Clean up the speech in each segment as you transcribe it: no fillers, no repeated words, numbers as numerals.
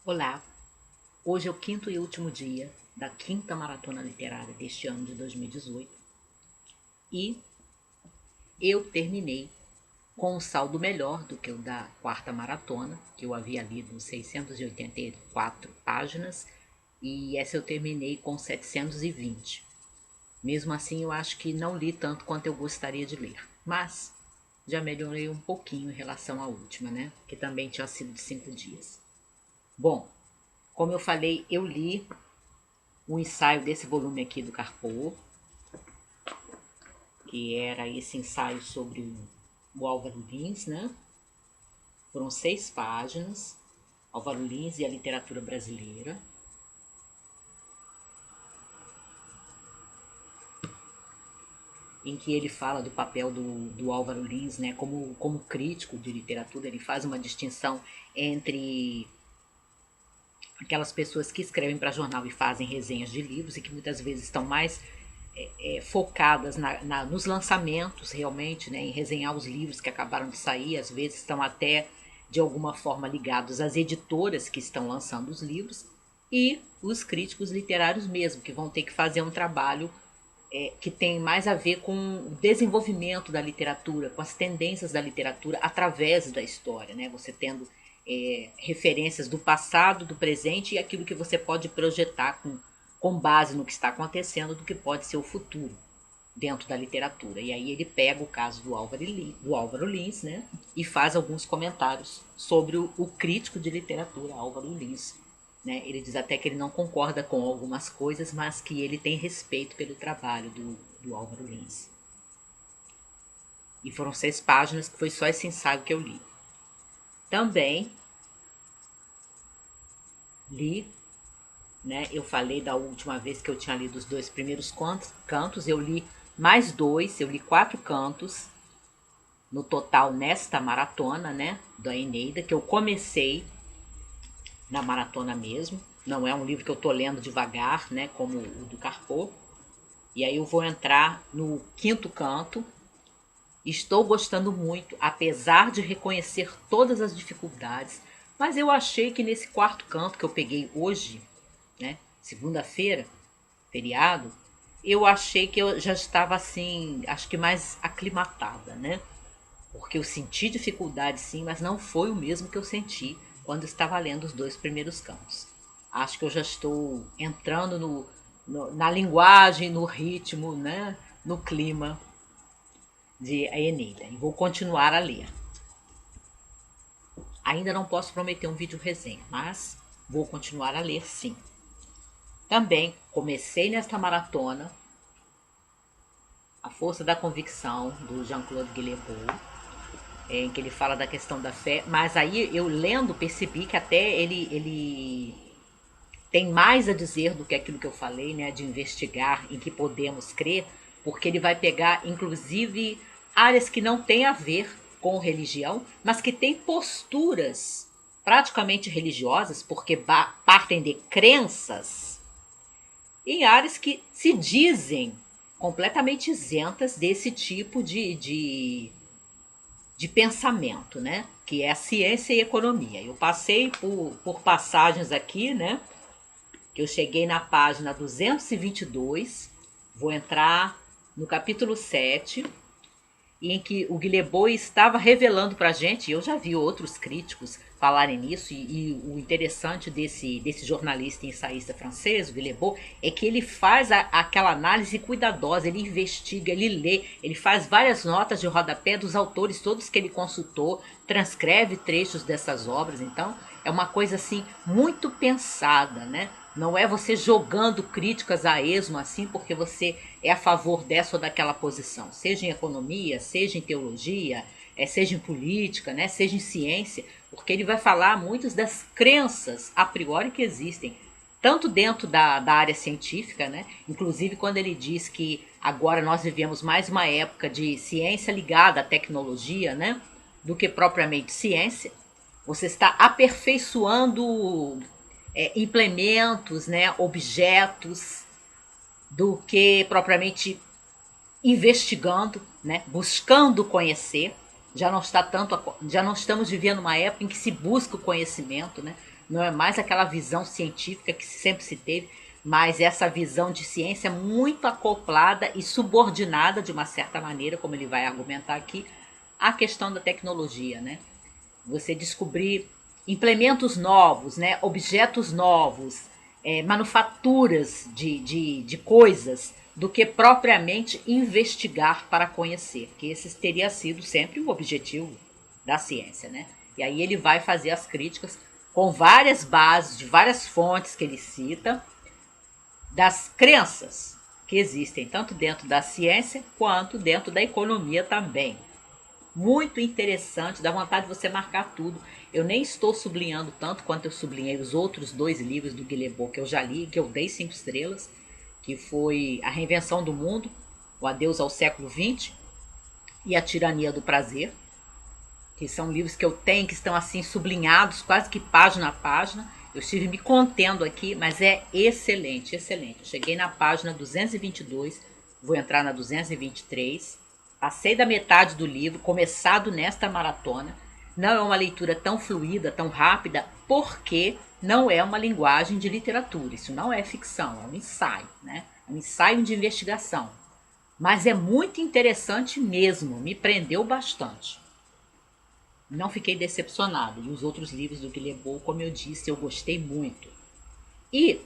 Olá, hoje é o quinto e último dia da quinta maratona literária deste ano de 2018 e eu terminei com um saldo melhor do que o da quarta maratona, que eu havia lido 684 páginas, e essa eu terminei com 720. Mesmo assim, eu acho que não li tanto quanto eu gostaria de ler, mas já melhorei um pouquinho em relação à última, né? Que também tinha sido de 5 dias. Bom, como eu falei, eu li um ensaio desse volume aqui do Carpo, que era esse ensaio sobre o Álvaro Lins, né? Foram 6 páginas, Álvaro Lins e a literatura brasileira. Em que ele fala do papel do Álvaro Lins, né, como crítico de literatura. Ele faz uma distinção entre aquelas pessoas que escrevem para jornal e fazem resenhas de livros e que muitas vezes estão mais focadas nos lançamentos realmente, né, em resenhar os livros que acabaram de sair, às vezes estão até de alguma forma ligados às editoras que estão lançando os livros, e os críticos literários mesmo, que vão ter que fazer um trabalho que tem mais a ver com o desenvolvimento da literatura, com as tendências da literatura através da história, né? Você tendo referências do passado, do presente e aquilo que você pode projetar com base no que está acontecendo, do que pode ser o futuro dentro da literatura. E aí ele pega o caso do Álvaro Lins, né? E faz alguns comentários sobre o crítico de literatura, Álvaro Lins. Né? Ele diz até que ele não concorda com algumas coisas, mas que ele tem respeito pelo trabalho do Álvaro Lins. E foram 6 páginas, que foi só esse ensaio que eu li. Também li, né? Eu falei da última vez que eu tinha lido os 2 primeiros cantos, eu li mais 2, eu li 4 cantos no total nesta maratona, né? Da Eneida, que eu comecei na maratona mesmo. Não é um livro que eu tô lendo devagar, né? Como o do Carpo. E aí eu vou entrar no 5º canto. Estou gostando muito, apesar de reconhecer todas as dificuldades, mas eu achei que nesse 4º canto que eu peguei hoje, né, segunda-feira, feriado, eu achei que eu já estava assim, acho que mais aclimatada, né? Porque eu senti dificuldade sim, mas não foi o mesmo que eu senti quando estava lendo os 2 primeiros cantos. Acho que eu já estou entrando na linguagem, no ritmo, né? No clima de Eneida. E vou continuar a ler. Ainda não posso prometer um vídeo resenha, mas vou continuar a ler sim. Também comecei nesta maratona A Força da Convicção, do Jean-Claude Guillebeau, em que ele fala da questão da fé, mas aí eu lendo percebi que até ele tem mais a dizer do que aquilo que eu falei, né, de investigar em que podemos crer, porque ele vai pegar inclusive áreas que não têm a ver com religião, mas que têm posturas praticamente religiosas, porque partem de crenças, em áreas que se dizem completamente isentas desse tipo de pensamento, né? Que é a ciência e a economia. Eu passei por passagens aqui, né? Que eu cheguei na página 222, vou entrar no capítulo 7, em que o Guillebeau estava revelando para a gente, eu já vi outros críticos falarem nisso, e o interessante desse jornalista e ensaísta francês, o Guillebeau, é que ele faz aquela análise cuidadosa, ele investiga, ele lê, ele faz várias notas de rodapé dos autores todos que ele consultou, transcreve trechos dessas obras, então é uma coisa assim muito pensada, né? Não é você jogando críticas a esmo assim porque você é a favor dessa ou daquela posição, seja em economia, seja em teologia, seja em política, né, seja em ciência, porque ele vai falar muitas das crenças a priori que existem, tanto dentro da área científica, né, inclusive quando ele diz que agora nós vivemos mais uma época de ciência ligada à tecnologia, né, do que propriamente ciência. Você está aperfeiçoando implementos, né, objetos, do que propriamente investigando, né, buscando conhecer. Já não estamos vivendo uma época em que se busca o conhecimento, né? Não é mais aquela visão científica que sempre se teve, mas essa visão de ciência muito acoplada e subordinada, de uma certa maneira, como ele vai argumentar aqui, à questão da tecnologia, né? Você descobrir implementos novos, né? Objetos novos, manufaturas de coisas, do que propriamente investigar para conhecer, que esse teria sido sempre o objetivo da ciência, né? E aí ele vai fazer as críticas com várias bases, de várias fontes que ele cita, das crenças que existem tanto dentro da ciência quanto dentro da economia também. Muito interessante, dá vontade de você marcar tudo. Eu nem estou sublinhando tanto quanto eu sublinhei os outros dois livros do Guilherme que eu já li, que eu dei 5 estrelas, que foi A Reinvenção do Mundo, O Adeus ao Século XX e A Tirania do Prazer, que são livros que eu tenho, que estão assim sublinhados, quase que página a página. Eu estive me contendo aqui, mas é excelente, excelente. Eu cheguei na página 222, vou entrar na 223, passei da metade do livro, começado nesta maratona. Não é uma leitura tão fluida, tão rápida, porque não é uma linguagem de literatura. Isso não é ficção, é um ensaio, né? É um ensaio de investigação. Mas é muito interessante mesmo, me prendeu bastante. Não fiquei decepcionada. E os outros livros do Guilherme, como eu disse, eu gostei muito. E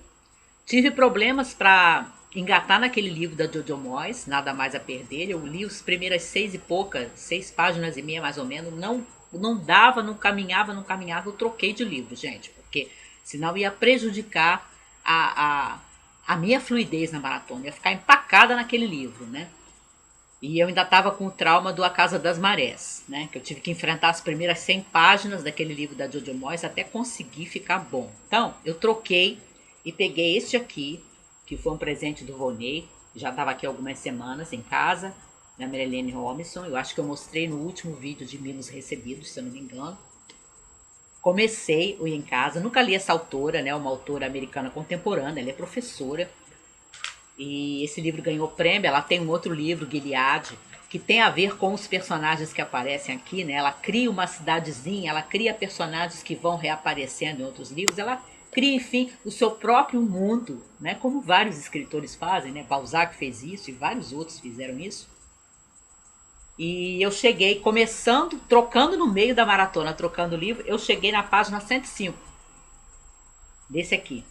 tive problemas para engatar naquele livro da Jojo Moyes, Nada Mais a Perder. Eu li as primeiras 6 e poucas, 6 páginas e meia mais ou menos. Não dava, não caminhava, não caminhava. Eu troquei de livro, gente, porque senão ia prejudicar a minha fluidez na maratona. Ia ficar empacada naquele livro, né? E eu ainda estava com o trauma do A Casa das Marés, né? Que eu tive que enfrentar as primeiras 100 páginas daquele livro da Jojo Moyes até conseguir ficar bom. Então, eu troquei e peguei este aqui, que foi um presente do Vonei. Já estava aqui algumas semanas em casa, da Marilene Robinson. Eu acho que eu mostrei no último vídeo de Mimos Recebidos, se eu não me engano. Comecei o Ir em Casa. Nunca li essa autora, né? Uma autora americana contemporânea. Ela é professora. E esse livro ganhou prêmio. Ela tem um outro livro, Gilead, que tem a ver com os personagens que aparecem aqui, né? Ela cria uma cidadezinha, ela cria personagens que vão reaparecendo em outros livros, ela cria, enfim, o seu próprio mundo, né? Como vários escritores fazem, né? Balzac fez isso e vários outros fizeram isso. E eu cheguei começando, trocando no meio da maratona, trocando o livro, eu cheguei na página 105 desse aqui.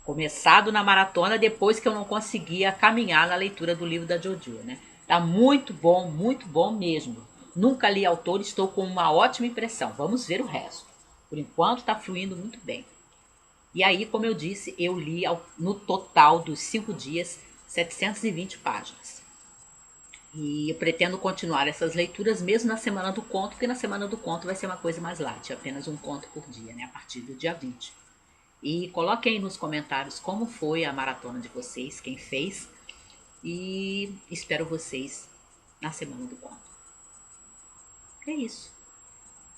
Começado na maratona depois que eu não conseguia caminhar na leitura do livro da Jojo, né? Tá muito bom mesmo. Nunca li autor, estou com uma ótima impressão. Vamos ver o resto. Por enquanto está fluindo muito bem. E aí, como eu disse, eu li no total dos 5 dias 720 páginas. E eu pretendo continuar essas leituras mesmo na semana do conto, porque na semana do conto vai ser uma coisa mais light, apenas um conto por dia, né? A partir do dia 20. E coloquem aí nos comentários como foi a maratona de vocês, quem fez. E espero vocês na semana do conto. É isso.